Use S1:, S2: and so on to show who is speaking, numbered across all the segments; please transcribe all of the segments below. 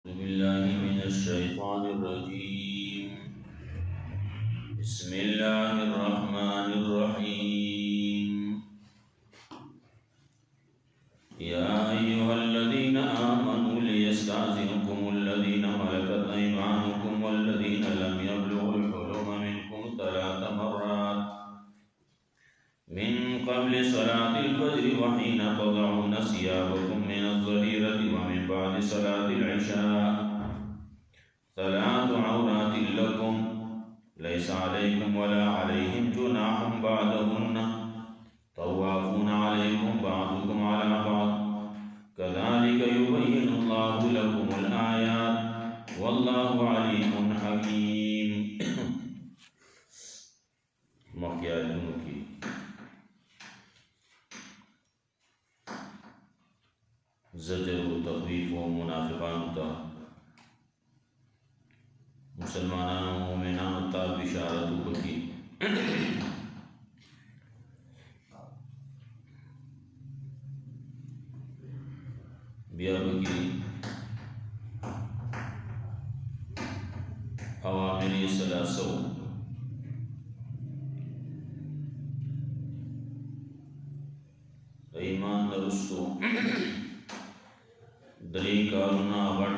S1: बिल्लाहि मिनश्शैतानिर्रजीम। बिस्मिल्लाहिर्रहमानिर्रहीम। या अय्युहल्लज़ीना आमनू लियस्तअज़िनकुमुल्लज़ीना मलकत अयमानुकुम वल्लज़ीना लम यब्लुगुल हुलुम मिनकुम तलात मर्रात मिन क़ब्ल सलातिल फ़ज्र व हीना तज़ऊन सियाबकुम मिनज़्ज़हीरति व मिन बअदि सलातिल इशा सलातु औरातिल लकुम लैसा अलैकुम वला अलैहिम जुनाहुम बअदहुन्ना तवाफ़ूना अलैकुम बअदुकुम अला बअद कज़ालिका युबय्यिनुल्लाहु लकुमुल आयात वल्लाहु अलीमुन हकीम। मक्यातुन की ज़जर व तख़वीफ़ व मुनाफ़िक़ान ता मुसलमानान मोमिनान ता बिशारत बकी बिया बकी अवामिर सलासो ईमान दरुस्तो दरी कारुना गण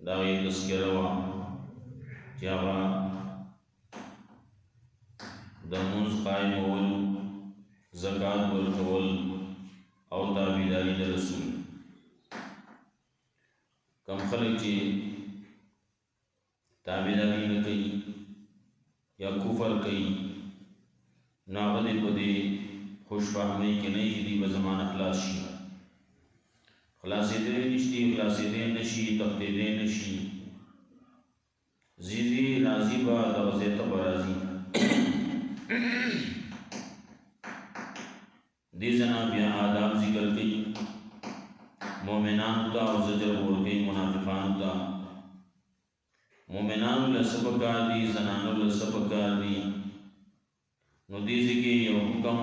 S1: दावे तस्करवा जावा दमुज कायम वल ज़कात वर्कवल और ताबीदारी द रसूल कम खलक चे ताबीदारी न कई या कुफर कई नागदे पदे खुशफहमी के नहीं हिदी बज़मान अखलाशी खलासे दे निश्ती खलासे दे नशी तख्ते दे नशी जीजी राजी बा दवज़े तबराजी दी जना बिया आदाब जिक्र कई मोमिनान ता और ज़जर बोल गई मुनाफ़िक़ान ता मोमिनान ला सबकार दी ज़नानो ला सबकार दी नुदीज़ के यह हुक्म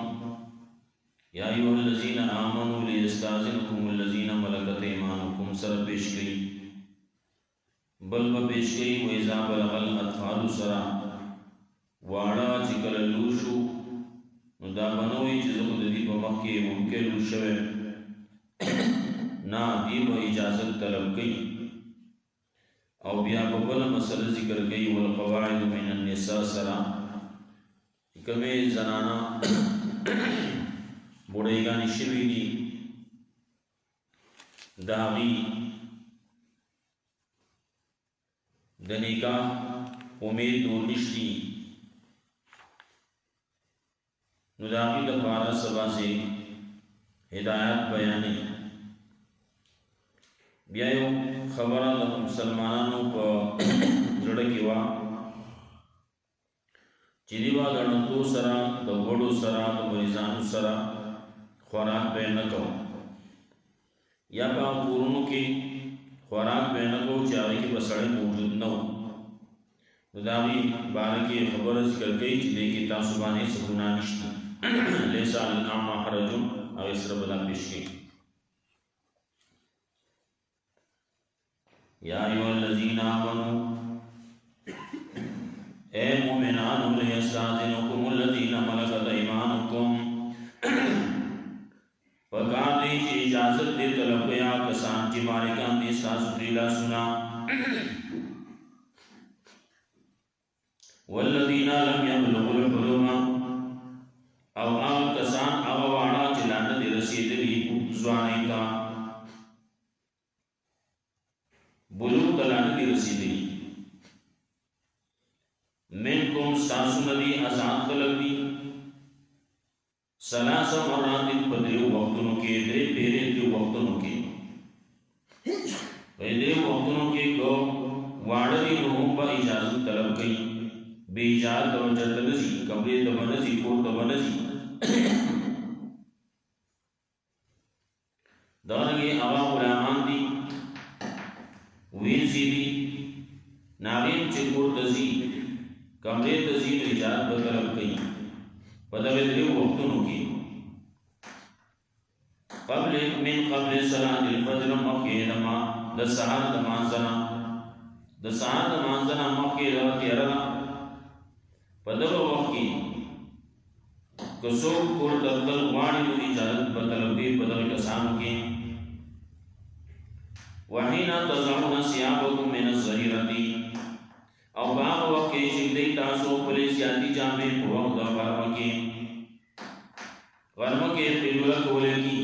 S1: या अय्युहल्लज़ीना आमनू लियस्तअज़िनकुमुल्लज़ीना मलकत अयमानुकुम सर पेश गई बल पेश गई व इज़ा बलगल अत्फ़ालु सरा वाड़ा चिकल लूशु दा बनोई चीज़ों दी बमक के उनके लूशवे ना दी ब इजाज़त तलब गई और बिया बबल मसल जिक्र गई वल क़वाइद मिनन निसा सरा कमे ज़नाना बुढ़ेगा निशवीनी दागी दनिका उम्मीद निश्ती नुदागी दफारा सभा से हिदायत बयानी ब्यायो खबर मुसलमानों को जड़कीवा चिदीवा गणतु सरा दवड़ो सरा मरीजानु सरा खुराक पे न कहो या पा पूर्णों की खुराक पे न कहो चाहे कि बसड़े मौजूद न हो दावी बार की खबर जिक्र गई जिले की तासुबानी सकुना निश्ती लेसा अल्लामा हरजुम अवेसर बदा पेशी या अय्युहल्लज़ीना आमनू ए मोमिनान लियस्तअज़िनकुमुल्लज़ीना मलकत अयमानुकुम पकार दी इजाज़त दे तलब या कसान जी मालिकान दी सासुरीला सुना वल्लज़ीना लम यबलुगुल हुलुम और कसान अगवाड़ा चिलान दे रसीदली ज़वानी का बुलूग तलान दी रसीदली मिनकुम सासु नदी आजाद खलक दी सलासा मर्रातिन पदरे वक्तों के दे पेरे दे वक्तों के दे वक्तों के को वाड़री लोगों पर इजाज़त तलब गई बेइजाज़त तवज्जो तनजी कब्रे तवनजी को तवनजी दानगे आवा गुलामान दी वीर दी नागिन चिकोर तजी कमरे तजीब इजाज़त बतलब गई पदवेदरे वक्तों की क़ब्ल मिन क़ब्ल सलातिल फ़ज्र मक्के नमा د سهار د مانځنه مخکې د تیاره ده په دغه وخت کې که څوک کور ته تلل غواړي نو اجازت به طلب کوي په دغه کسانو کې وحین تضعون ثيابکم من الظهیرة او باغ وقت کې چې دی تاسو خپلې زیاتې جامې په وخت د غرمه کې قیلوله کولی کی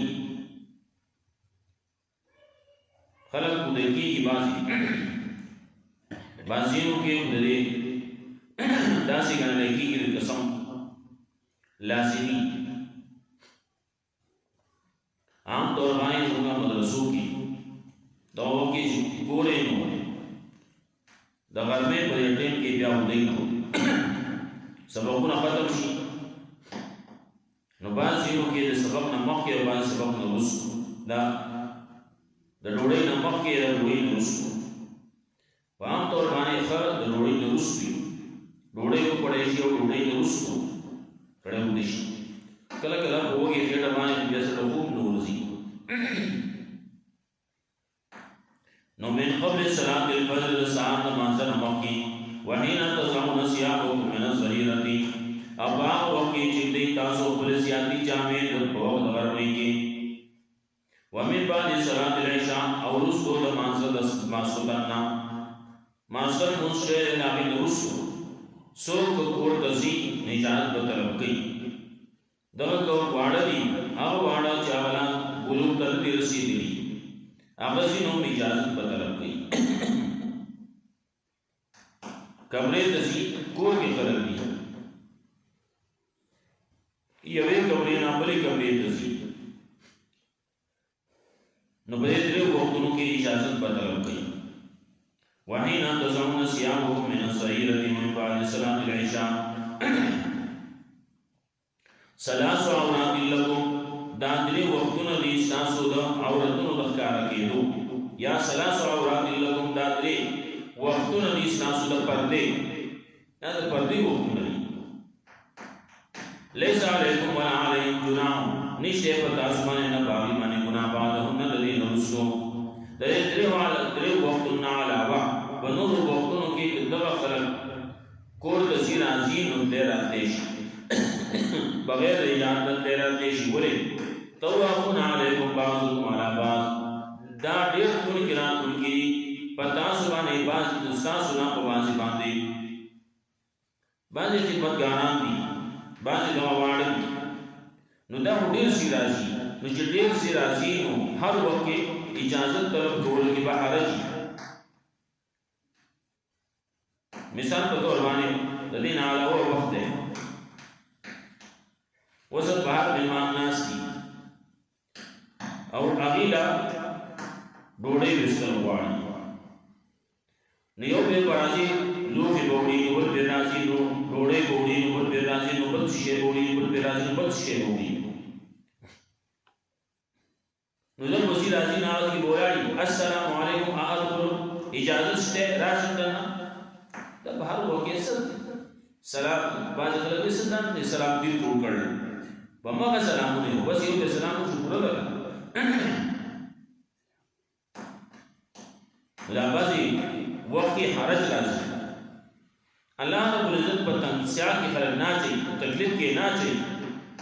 S1: خلق خودی کی بازیوں کے خودی داسی گننے کی قسم لازمی عام طور بائیں ہوگا مدرسوں کی دعووں کی پورے نو دا غرمے پر ٹیم کی بیا ہوئی نو سبقنا ختم شي نو بعضیو کې د سبق نه مخکې او بعض سبق نه وروسته دا د ډوډۍ نه مخکې او ډوډۍ نه وروسته په عام طور باندې ښه د ډوډۍ نه وروسته ډوډۍ وخوړی شي او ډوډۍ نه وروسته کړی ودی شي کله کله په وږې خېټه باندې بیا سره خوب نه ورځي نو من قبل صلاة الفجر د سهار د لمانځه نه مخکې وحین تضعون ثيابکم من الظهیرة ابا وقی چندی تاسو خپل زیاتی جامې د وخت غرمې کې ومن بعد صلاة العشاء او رسو د مانځه د ماسخوتن نه ماسخوتن مونږ د هغې نه وروسته څوک کور ته ځي نجات به طلب کوي دغه که واړه دي هغه واړه چې هغه بلوغ ته نه دي رسېدلي هغه ځي نو اجازت به طلب کوي کمرې ته ځي کور کې خلک دي یوې کمرې نه بلې کمرې ته ځي نو په دې درې وختونو کې اجازت به طلب کوي وحین تضعون ثيابکم من الظهیرة من بعد صلاة العشاء ثلاث عورات لکم دا درې وختونه دي ستاسو د عورتونو د ښکاره کېدو یا ثلاث عورات لکم دا درې وختونه دي ستاسو د پردې دا د پردې وختونه دي لیس علیکم ولا علیهم جناح نشته په تاسو باندې نه باغی باندې ګناه بعدهن الذین رسو د درې وختونو علاوه په نورو وختونو کې دغه خلک کور د ځي راځي نو دې راځي بغیر اجازت دې راځي شي ولې طوافون علیکم بعضکم علی بعض دا ډېر ټول قرات کې په تاسو باندې بعض تاسو نه په باندې خدمتګاران دي بعضې دغه واړه دي نو دا ډېر سي راځي نو چې ډېر سي راځي نو هر وخت کې اجازت طلب کولو کې به حرج مثال په طور باندې د دې نه علاوه وخت دی وسط بهر مېلمان ناست دي او هغې له ډوډۍ ویستل غواړي نو یو بل به راځي لوښي به وړي نو بل بل راځي نو ډوډۍ به وړي نو بل بل راځي نو بل شی به وړي نو بل بل راځي نو بل شی به وړي نو دل وسي راځي نه هغه کې به ولاړي السلام علیکم ادخل اجازت شته راشد دنه دا بهر وکې سلام باز خلک یې سلام دې ټول کړل په ماغه سلامونه بس یو به سلام شکر وکړه دا بازي وقت کی حرج راځي الله رب العزت په تنګسیا کې خلک نه چي تکلیف کې نه چي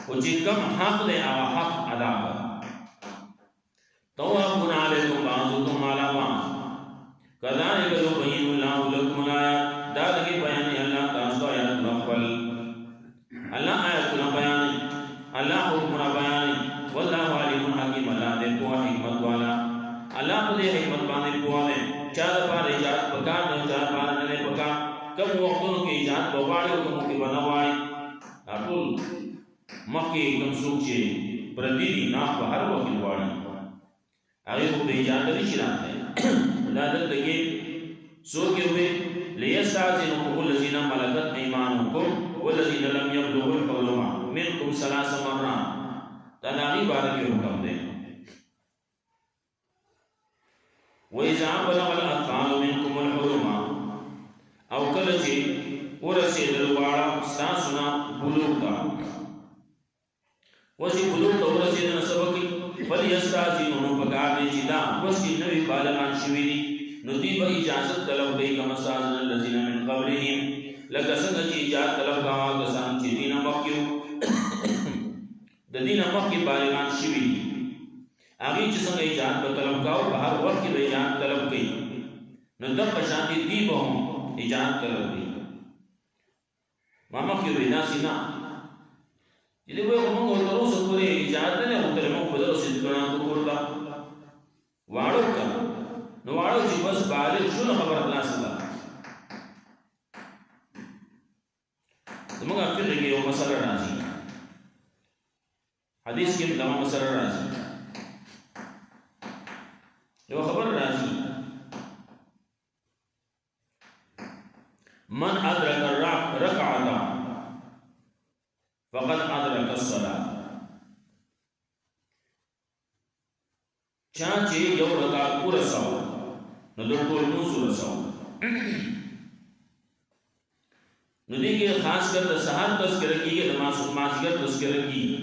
S1: او چې کم حق دی هغه حق ادا کړه توافون علیکم بعضکم علی بعض کذالک یبین الله لکم الآیات دا لګي بیان الله تاسو آیات خپل الله آیات بیان الله حکم بیان والله علیم حکیم الله دې په حکمت والا الله په دې حکمت باندې پوهه چا د پاره ایجاد پکار نه چا باندې نه پکار کوم وختونو کې ایجاد بواړي او کوم کې بنواړي ټول مخکې کوم څوک چې پردي دي نه په هر وخت واړي هغه په ایجاد لري چې راځي دا دلته کې څوک وي ليستعذنكم الذين ملكت ايمانكم والذين لم يبلغوا الحلم منكم ثلاث مرات دا ناغي بارے حکم دی وَإِذَا بَلَغَ الْأَطْفَالُ مِنْكُمُ الْحُلُمَ او کله چې ورسېدل واړه ستاسو نه بلوغ ته وځي بلوغ ته ورسېدل سبق فلیستاذنوا پکار دی چې دا اوس چې نوې بالغان شوي دي نو دوی به اجازه طلب کوي کما استاذن الذین من قبلهم لکه څنګه چې اجازه طلب کاوه کسان چې دین مخکې د دین مخکې بالغان شوي دي هغه چې څنګه اجازه طلب کاوه په هر وخت کې به اجازه طلب کوي نو د پښانتي دی به هم اجازه طلب کوي ما مخکې وینا سینا دې وایي موږ تر اوسه پورې اجازه نه وکړو موږ په دغه سیستم کوړه واړو کا نو واړو چې بس بالغ شو نو خبر خلاص ده زموږ په دې کې یو مسله راځي حدیث کې دا مسله راځي یو خبر راځي من ادرک رکعه فقد ادرک الصلاه چا چې یو رکعت ورساو نو د ټول موږ ورساو نو دې کې خاص کر د سحر تذکرہ کیږي د مازیګر تذکرہ کیږي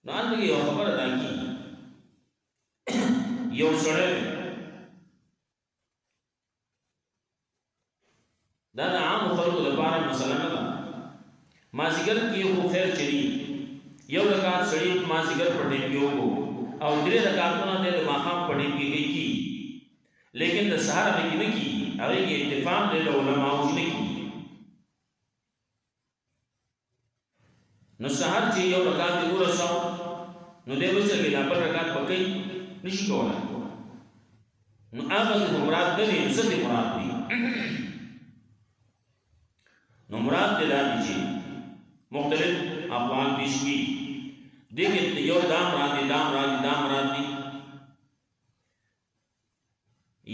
S1: نو ان دې یو خبر ادا کی یو سره دا د عام خلکو لپاره مثلا نه مازیګر کې خو خیر چلی یو رکعت سړی مازیګر پټې کېو او درې رکعاتونه د ماقام پټې کې کی لیکن د سحر به کې نه کی هغه کې اتفاق د علماء نه کی نو سحر چې یو رکعت ورساو نو دې وځي کې لا پر رکعت پکې نشي کولای نو هغه مراد نه دي څه دي مراد دي نو مراد دې چې مختلف اقوال پیش کی دیکھیں یو دام راندی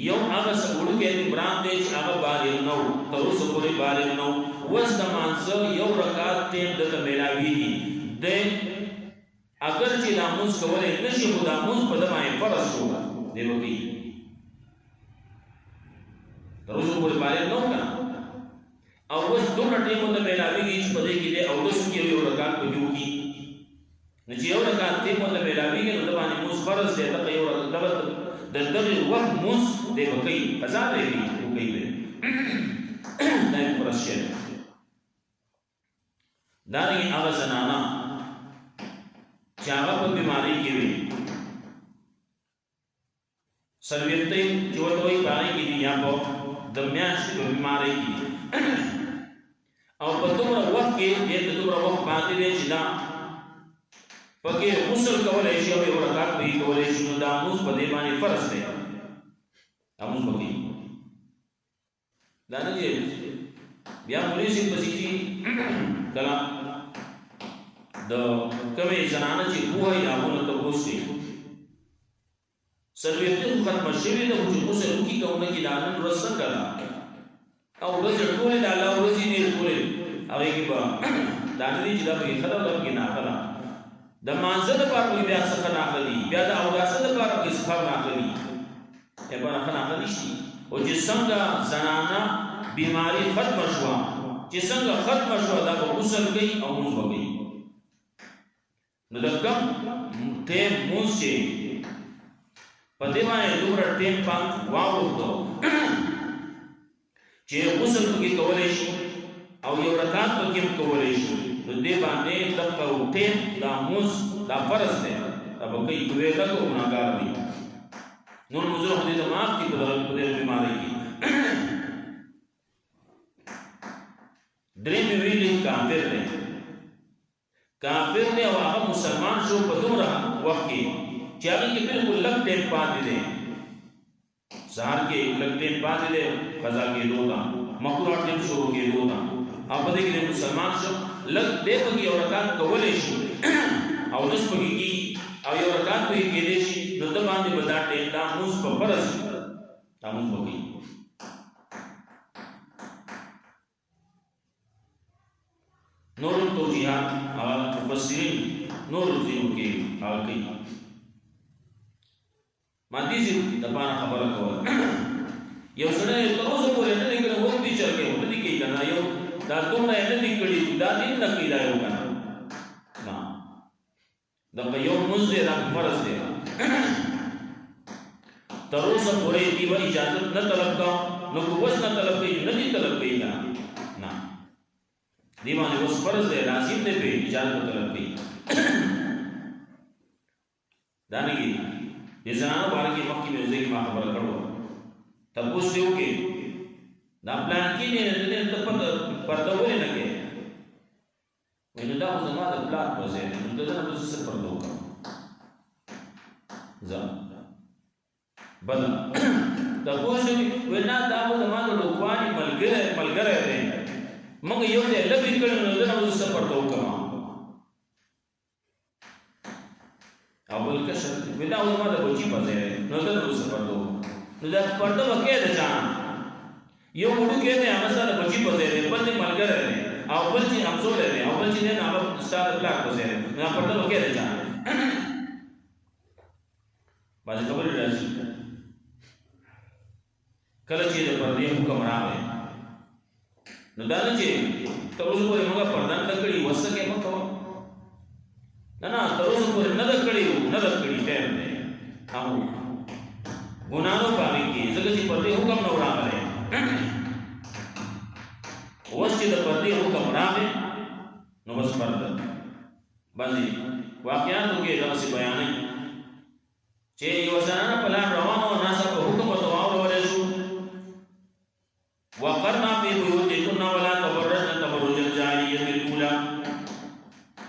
S1: یو آغا سکوڑو کہتی مراد دے چھ آغا بالغ نو ترو سکوڑی بالغ نو وست مانسو یو رکات تیم دتا ملاوی دی دے اگر چی داموز کولے نشی خود داموز پدمائے فرض شوگا دے بکی ترو سکوڑی بالغ نو کنا او وس دومره ټیمو ته ملاویږي چې په دې کې د اودس کې یو رکعت پکې وکړي نو چې یو رکعت ټیمو ته ملاویږي نو د باندې موږ فرض دی ته یو رکعت د دغه وخت موږ دې وکړي قضا دی وکړي دا یې فرض شي دا نه هغه زنانه چې هغه په بیماری کې وي سرویته چې وته وي باندې کې دی یا په د میاشتې په بیماری کې او په دومره وخت کې دې د دومره وخت باندې دې چې دا پکې غسل کولای شي او یو رکعت به کولای شي نو دا موږ په دې باندې فرض دی موږ پکې دا نه دی بیا پولیس په سيتي کلا د کومې زنانه چې کوه یا مونږ ته وښتي سرویته ختم شوی د وجود غسل کی کومه کې دانن ورسره کړه او ورځ ټول د الله ورځې نه ټول هغه کې به دانې چې دا به خلا ولا کې نه خلا د مانزه د پاره بیا څه نه اخلي بیا د اوداسه د پاره کې څه نه اخلي ته به نه اخلي شي او چې څنګه زنانه بیماری ختم شو چې څنګه ختم شو دا به غسل کوي او موږ کوي نو د کم ټیم موږ چې په دې باندې دومره ټیم پام واوړو چې غسل کې کولای شي او یو رکعت کې کولای شي نو دې باندې د ټیم دا موږ دا فرض دی دا به کوي دوی دا ګناګار دي نو موږ دې ته معاف کی په دې بیماری کې درې ویلې کافر دی او هغه مسلمان شو په دومره وخت کې چې هغه کې بالکل لږ ټیم پاتې دی سحر کې لږ ټیم پاتې دی قضا کې دوه مکروه ټیم شروع کې دوه او په دې کې مسلمان شو لږ دې په یو رکعت کولای شي او داس په کې او یو رکعت په کې دې شي نو د باندې بدا ټیم دا موږ په فرض دا موږ وکړي نور توجیهات او مفسرین نور ذکر کې هغه ما دې د باندې خبره کوله یو سره تر اوسه پورې نه کړو وو دې چرګه وو دې کې کنه یو دا دومره نه دې کړی دا دې نه کیدا یو کنه نه د یو منځ دی دا فرض دی تر اوسه پورې دی به اجازه نه طلب کا نو کوس نه طلب کوي نه دي طلب کوي نه دی باندې اوس فرض دی لازم دی به اجازه طلب کوي دا نه کی د زنانو باندې کې مخکې موزیک ما خبر کړو تاسو یو کې دا پلان کې نه ته پرده ولې نه کې ویني دا اوس ما د پلان په ځای نه دا نه څه پرده وکړم ځه بل تاسو وینا دا اوس ما د لوکواني ملګری دی موږ یو ځای لږ کړو نو دا اوس څه پرده وکړم اول کشر وینا اوس ما د بچی په ځای نو دا اوس پرده نو دا پرده وکړه د چان یو وړو کې نه هغه سره بچی په ځای دی بل ملګری دی او بل چې همزول دی او بل چې نه هغه سره پلاک په ځای دی نو پرده وکړه د چان باندې خبرې راځي کله چې د پردې حکم راغی نو دا نه چې تر اوسه پورې موږ پرده نه کړې وسکه مکو نه تر اوسه پورې نه کړې نه کړې ټیم دی او ګناهو باندې کې ځکه چې پردې حکم نه راغلی اوس چې د پردې حکم راغی نو بس پرده باندې واقعاتو کې داسې بیانې چې یو زنانه په لار روانه وه ناڅاپه په حکم ورته واورول شو وقرنا فی بیوتکن ولا تبرجن تبرج الجاهلیة الاولى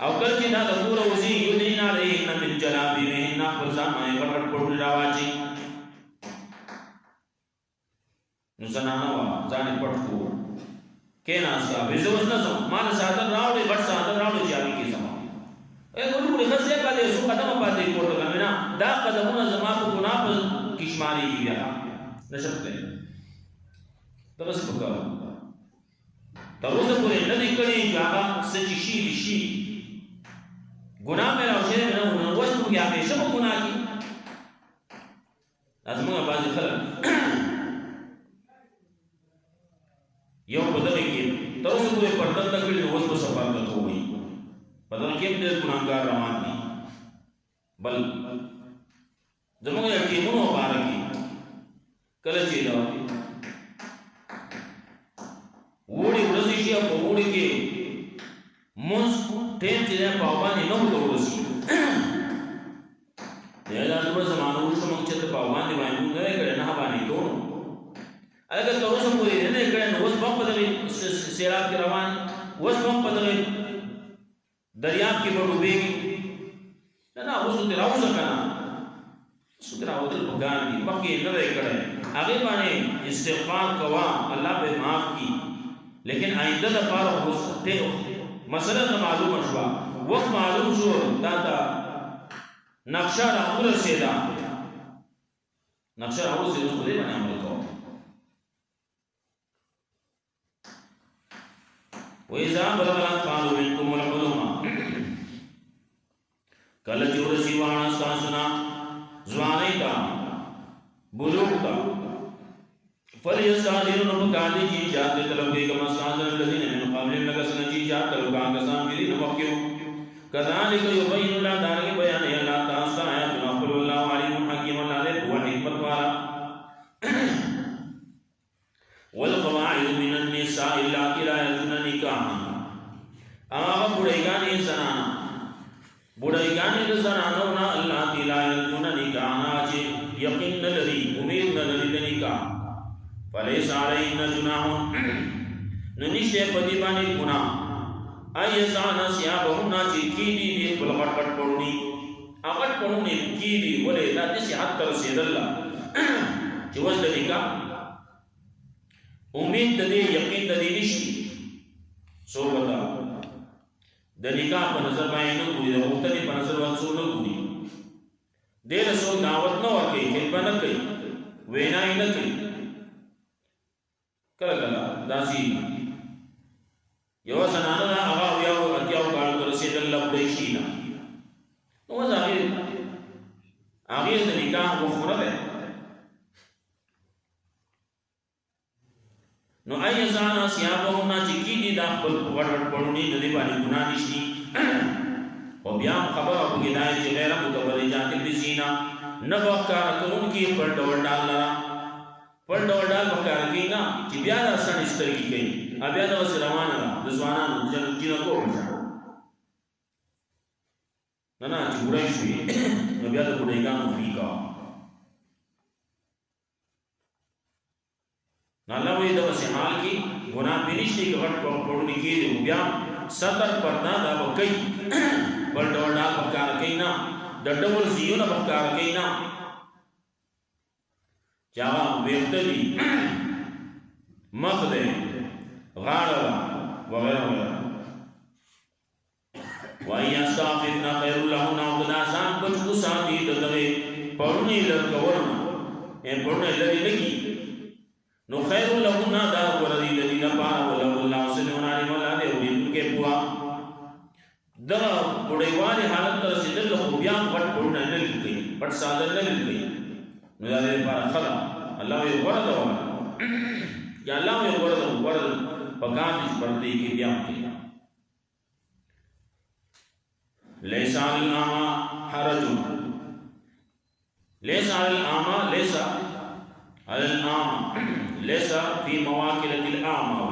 S1: او کله چې دا د کوره وځي یدین علیهن من جلابیبهن خپل ځان باندې پټ پټ راواچي نو زنانه وه ځان یې پټ کړو کېناسته وایي زه اوس نه ځم ما له ساتل راوړې غټ ساتل راوړې چې هغې کې ځم ګورې ښه ځای پاتې څو قدمه پاتې کور ته نه دا قدمونه زما په ګناه په کې شمارېږي بیا نشم کوي دغسې پکار تر اوسه پورې نه دي کړي چې هغه څه چې شي دي شي ګناه مې راوشوی مې نه و نو اوس موږ همیشه په ګناه کې دا زموږ بعضې خلک یو په دغې کې تر اوسه پورې پرده نه کړي نو اوس به څه پرده ته ووایي په دغه کې هم ډېر ګناهګار روان دي بل زموږ د ټیمونو باره کې کله چې دا وړي ورځې شي او په وړي کې مونځ ټیم چې دی پابندي نه ورته ورسي دا دومره زمانه وروسته موږ چې ته پابندي باندې مونږ نه دی کړی نه باندې کوو هلکه تر اوسه پورې نه دی کړی نو اوس به هم په دغې سیلاب کې روان اوس به هم په دغې دریاب کې به ډوبېږي نه اوس ورته راوځه که نه اوس ورته راوتل پکار دي مخکې یې نه دی کړی هغې باندې استغفار کوه الله به معاف کړي لیکن آئنده دپاره اوس مسله ته معلومه شوه وخت معلوم شو تا ته نقشه راورسېده نقشه راورسېده اوس په دې باندې عمل کوه وإذا بلغ الأطفال منكم الحلم کله چې ورسي وانه ستاسو ځوانۍ ته بلوغ ته فليستأذنوا فقال جي جاءت طلب كما استأذن الذين من قبلهم لك سنجي جاءت طلب كسان جدي نمكيو كذلك يبين الله ذلك بيان الله تعالى آيات نقول الله عليم حكيم الله له وحكمة والا والقواعد من النساء اللاتي لا يجوزن نكاحا اما بډایګانې زنانه بډایګانې د زنانو نه اللاتي لا يجوزن نکاحا چې یقین نه لري امید نه لري د نکاح فليس عليهن جناح نو نشته په دې باندې ګناه ايسان ثيابهن چې کیدي دې بل غټ غټ پړونی هغه پړونی کیدي ولې دا د صحت تر رسیدل چې وځ د نکاح امید د دې یقین د دې نشي سو ودا د نکاح په نظر باندې نه ګوري د وختنی په نظر باندې څو نه ګوري دې له سو دعوت نه ورکړي خدمت نه کوي وینا یې نه کوي کله کله داسي یو زنانه هغه یو اتیاو کال تر رسیدل لپاره شي نه نو ځاګه هغه د نکاح غوښره ده نو اي ځان سیابونه چې کی دي د خپل وړ پړونی د دې باندې ګناه نشي او بیا خبر او گدای چې غیر متبرجات بزینا نه وکړه کوم کې پر ډول ډال لرا پر ډول ډال وکړه کې نه چې بیا د اسن استرګي کوي بیا د وس روانه د ځوانانو چې کو وځه نه چې ګورای شي نو بیا د ګډایګانو فریقا نه لا وې د وس حال کې ګناه پینشتي کې غټ پړونی کې دی بیا ستر پردا دا وکي بل ډول ډال وکړه کې نه د ډول زیونه وکړه کې نه چا ویختلی مخ دې غاړه وغیرہ وغیرہ وای استغفرنا خیر لهن او دا ځان بچو ساتي دغه پړونی لکورنا پړونی لري لګي نو خیر لهن دا وردي لدي لپاره ولا الله سبحانه و تعالی دې کې بوا دا وړيوالي حالت تر رسیدل خو بیا پټ پړونه نه لګي پټ ساده نه لګي نو دا دې لپاره خلا الله یې ورته یا الله یې ورته پکان دې پردي کې بیا کې ليس على الأعمى حرج ليس على الأعمى ليس على الأعمى ليس في مواكلة الأعمى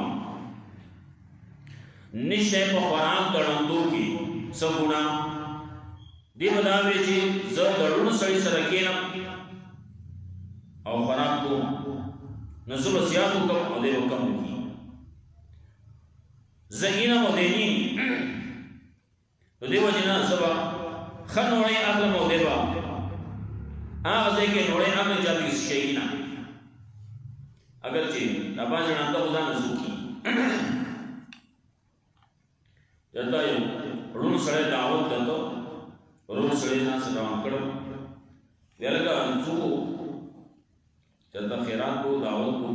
S1: نشته په خوراک دړندو کې سګونا دی بداوي چې زه دړونو سړی سره کېنم او خوراک کو نزول سیاتو کوم او دې وکم کی زګینا مودینی دیو جنا سبا خنوړی اخل مو دیوا هغه کې نوړی هغه جاتي شي نه اگر چې نبا جنا ته وځان سوکی یتا یو ورون سره دعوت دته ورون سره نه سره کړو ولګا انځو چتا خیرات کو دعوت کو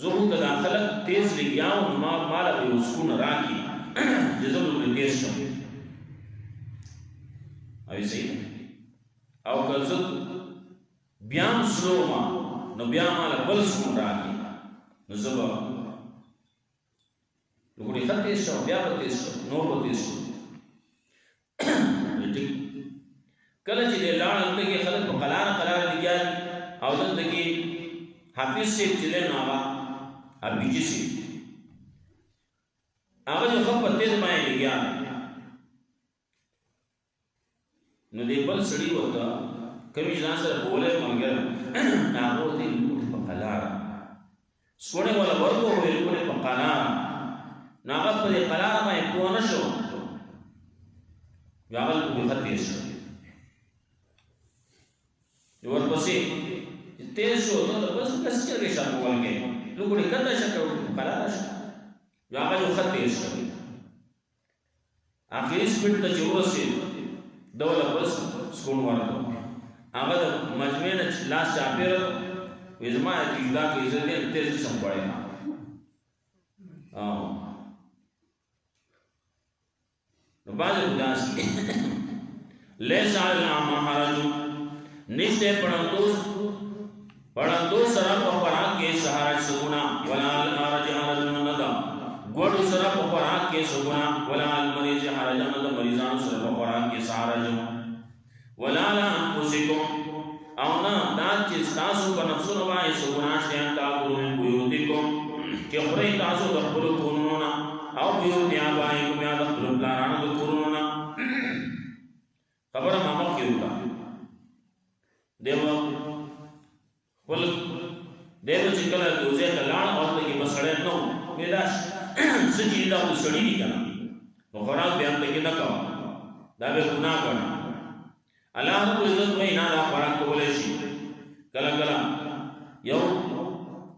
S1: زه د داخله تیز لګیاو ما مال به وسکون راکی جزم الدیش شو اوی صحیح او کزد بیام سلو ما نو بیام آلا بل سکون راکی نو زبا لکوڑی خط تیز شو بیا با تیز شو نور با تیز شو کله چې د لاړ دلته کې خلک په قلار لګیال او دلته کې حافظ سے چلے نو هغه ابيجي سي هغه جو خپ تیز باندې لګیا نو دې بل سړی وته کمی ځان سره بوله مونږه هغه دې په قلار سونه ولا ورته وې په قلار ناغه په قلار باندې کو نه شو هغه په خطې شو ورپسې تیز شو ته بس کس چې شامو ولګي نو ګورې کته شکو قلار شو هغه جو خطې شو اخیری سپیډ ته چورسي دوله بس سکون ورته هغه د مجمع نه لاس چاپیر وزما کې دا کې زه دې تیز سم پړې نو باندې وداس لیس علی العامه حرج نشته پړندو سره په خوراک کې سهار سګونا ولا الارج حرج ندا ګوړو سره په خوراک کې سګونا ولا المریض حرج ندا مریضانو سره په خوراک کې سهار ولا انفسکم او نه دا چې تاسو په نفسونو باندې سګونا شته تاسو من بيوتکم چې خوري تاسو د خپل کورونو او بيوت یا باندې کوم یا د خپل پلانانو د کورونو خبره ما مخ کې وکړه دیو ول دیو چې کله دوزه ته لاړ او ته کې بسړې نو ویداش سچې دا وسړې دي کنه نو خوراک بیان ته کې نه کا دا به ګناه کړه الله رب عزت وای نه دا خوراک کولای شي کله کله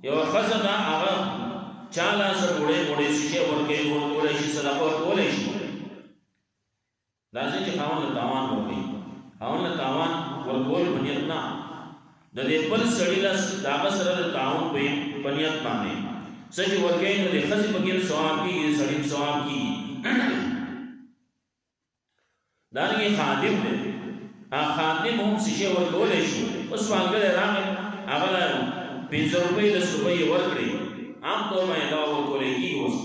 S1: یو خزدا هغه چاله سره وړې شي ورکه ورکول شي صدقه ورکول شي دا چې خاون له تاوان ورکي خاون له تاوان ورکول بنیت نه د دې بل سړی له داغه سره د تعاون په بنیت باندې سچ ورکه نو د خزي بګیر ثواب کی سړی ثواب کی دانګي خادم دی خادم هم شي ورکول شي اوس وانګل راغی هغه 50 روپۍ 10 روپۍ ورکړي عام طور باندې دا ورکول کیږي اوس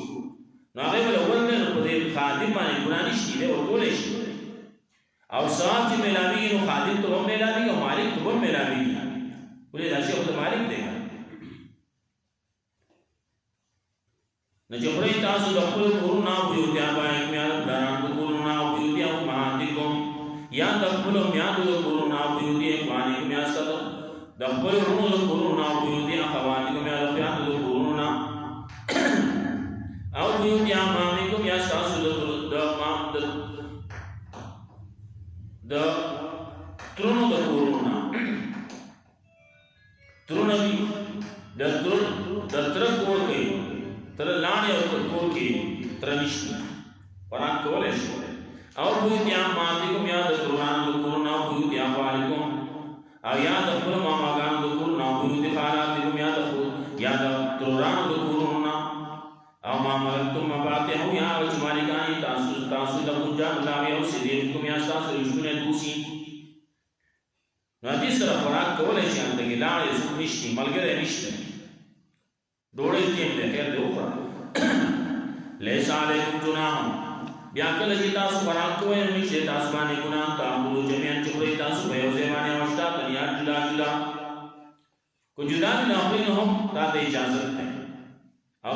S1: نو هغه ول ورنه نو په دې خادم باندې ګناه نشته دی ورکول شي او ثواب چې ملاوي نو خادم ته هم ملاوي او مالک ته هم ملاوي ولې دا شی خو مالک دی نه چې خوري تاسو د خپل کورونه او یو ځای باندې میاں داران د کورونه او یو ځای او مهاتیکم یا د خپل میاں د کورونه او یو ځای باندې میاں ستاسو د خپل ورونو د کورونه او یو ځای خواتې میاں د میاں د کورونه او یو ځای باندې میاں ستاسو د ترونو د کورونه ترونه د تر کور کې تر لاندې او کور کې تر نشته پران کولای شي او بوتیا ماتیکم یا د ترونو د کورونه او بوتیا علیکم او یا د خپل ماماګانو د کورونه او بوتیا خالاتکم یا د ترونو د کورونه او ماملکتم مباتحو یا وچ مالکانی تاسو د پنجاب لاوی او سیدیم کوم یا تاسو رښتونه دوسی نو دې سره خوراک کولای شي ان دغه لاړې نشته ملګری نشته ډوړې ټیم دې خیر دې وکړه لیس علیکم جناح بیا کله چې تاسو خوراک کوئ نشته تاسو باندې ګناه تاسو جميعا چې تاسو په یو ځای باندې اوشتا دنیا جدا جدا کو جدا نه هم تاسو اجازه ده او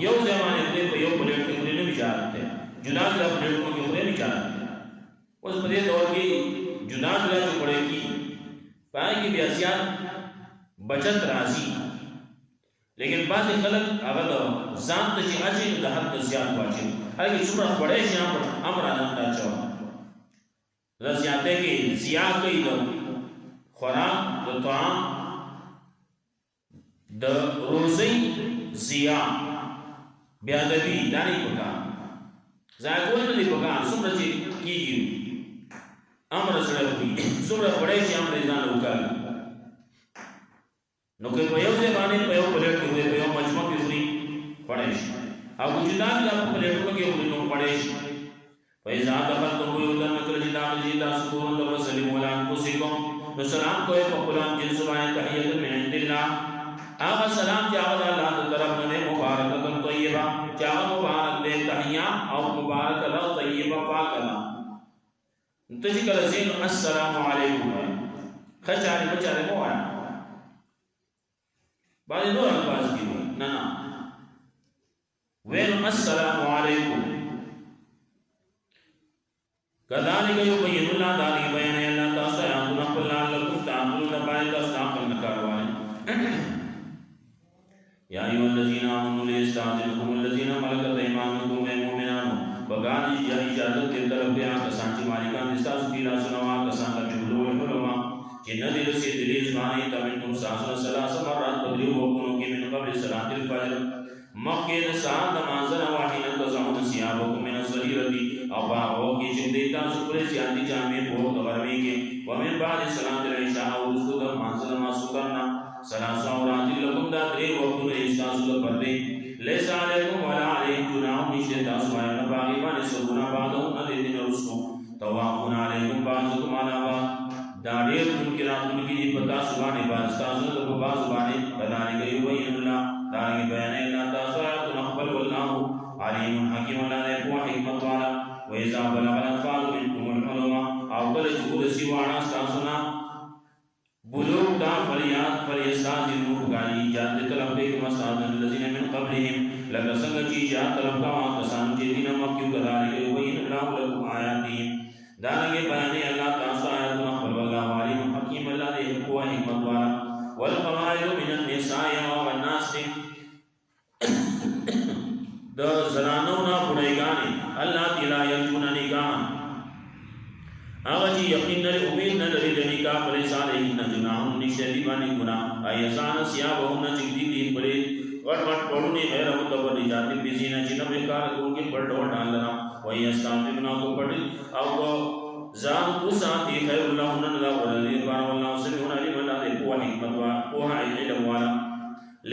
S1: یو ځای باندې په یو پلیټ کې نه اجازه ده جدا جدا پلیټونو کې نه اجازه ده اوس په دې دور کې جدا جدا جو پڑے کی پای کی بیا زیات بچت راځي لیکن بعض خلک هغه ځان ته چې اچي د حد زیات واچي هغه څومره پړې چې امر نه تا چا زیاته کې زیات کوي د خوراک د طعام د روزي زیا بیا د دې دانی پکا زاګول نه پکا څومره چې کیږي امر سره وي څومره پړې چې امر ځان وکړي نو که په یو ځای باندې په یو پلیټ کې په یو مجمع کې وي پړې شي او جدا جدا پلیټونو کې وي نو پړې شي فإذا دخلتم بيوتا نکل جدا جدا سکون لو سلموا على انفسكم سلام کوئی په قرآن جنس باندې تحیت من عند الله هغه سلام چې هغه الله تعالی طرف نه مبارکه طیبه چې هغه مبارک دې تحیا او مبارک الله طیبه پاک الله ته چې کله زین السلام علیکم خچاره بچاره مو وایي باندې نور الفاظ دي نه نه وین السلام علیکم كذلك يبين الله ذلك بيان الله تاسو آیاتونه په لار لکم تعاملون باندې تاسو عقل نکاروای یا ایو الذین آمنوا لیستاذنکم الذین ملکت ایمانکم المؤمنون وغانی یا اجازه دې طرف بیا کسان چې مالکان استاسو کی راسنوا کسان د جوړو علماء چې نه دې رسې دې ځواني تمنکم ساسو ثلاثه مرات بدریو وکونو کې من قبل صلاه الفجر مکه د سات نماز واحده تزعون ثيابكم من الظهيره او باو کې چې دې تاسو پرې سیاندي جامې په غرمه کې ومن بعد صلاه العشاء او رسول منزل ما سکرنا ثلاثه اورات لكم دا درې وکونو استاسو د پردې ليس عليكم ولا عليكم جناح نشته تاسو باندې باغی باندې سګونه بعدو نه دې دین رسو توافون عليكم بعضكم على بعض دا ډېر ممکناتونه کې پتا سبحانه باندې تاسو د په باز باندې بدانې کوي وای الله دا بیان الله تاسو آیات نقبل والله علیم حکیم الله دې په حکمت والا و اذا بلغ الاطفال منكم الحلم او کله چې ورسي وانا تاسو نه بلوغ دا فلیستاذنوا غانی جان دې طرف دې مساعد الذين من قبلهم لکه څنګه چې جان طرف کا کسان چې دینه مکیو کړه وای الله لكم آیاته دا نه بیان الله تاسو آیات نقبل والله علیم حکیم الله دې په حکمت والا والقواعد من النساء والناس د زنانو نه پړېګانی الله تعالی یجون نگاه هغه چې یقین لري امید نه لري د نکاح پر ساله نه جناح نشته دی باندې ګناه ایزان سیابهم نه چې دی پرې ور ټولونه غیر متبر ذاتي بيزینه چې نه بیکار کوونکی پر ډول ډالنا وای اسلام دې بنا کو پړ او ځان کو ساتي خیر الله ان الله ولي بار الله سبحانه علي الله دې په حکمت وا په علم والا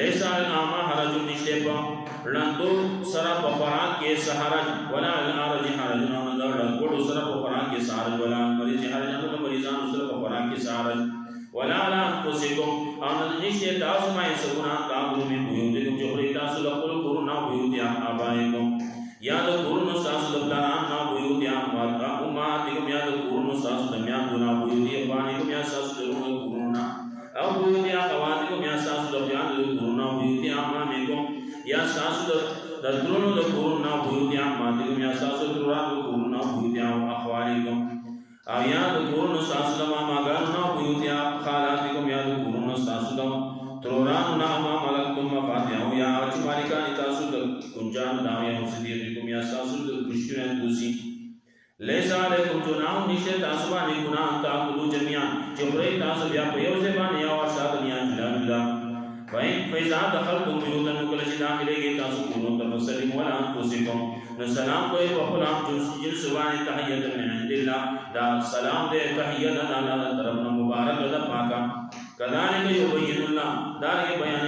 S1: ليس الاما حرج نشته لندو سرا په خوراک کې سحرج ولا الارج حرج نه لندو سرا په خوراک کې سحرج ولا مریض حرج نه مریضان سرا په خوراک کې سحرج ولا على انفسكم ان نشته تاسو ما سګنا تاسو می بو دې چې تاسو له خپل کورونه بو دي ابایکم یا د کورونو ستاسو د پلانانو نه بیوتهم امهاتکم یا د کورونو ستاسو د میندو نه بیوت اخوانکم یا ستاسو د لوڼو د کورونو نه او بیوت اخواتکم یا ستاسو د خویندو د کورونو نه بیوت اعمامکم یا ستاسو د ترونو د کورونو نه بیوت عماتکم یا ستاسو د ترونو د کورونو نه بیوت اخوالکم او یا د کورونو ستاسو د ماماګانو نه بیوت خالاتکم یا د کورونو ستاسو د ترورانو نه ما ملکتم مفاتحه یا چې مالکان تاسو د کنجانو دا یا صدیقکم یا ستاسو د کشتیانو دوسی لیس علیکم جناح نشته تاسو باندې ګناه تاسو جميعا چې پرې تاسو بیا په یو ځای باندې یا ورشاد نه جلا فإذا دخلتم بيوتا نقل داخلے تاسو کورونو ته فسلموا على انفسکم نو سلام کوئ په خپل جنس باندې تحیت من عند الله دا سلام دې تحیت الله طرف نه مبارک ده پاکه کذالک یبین الله دا بیان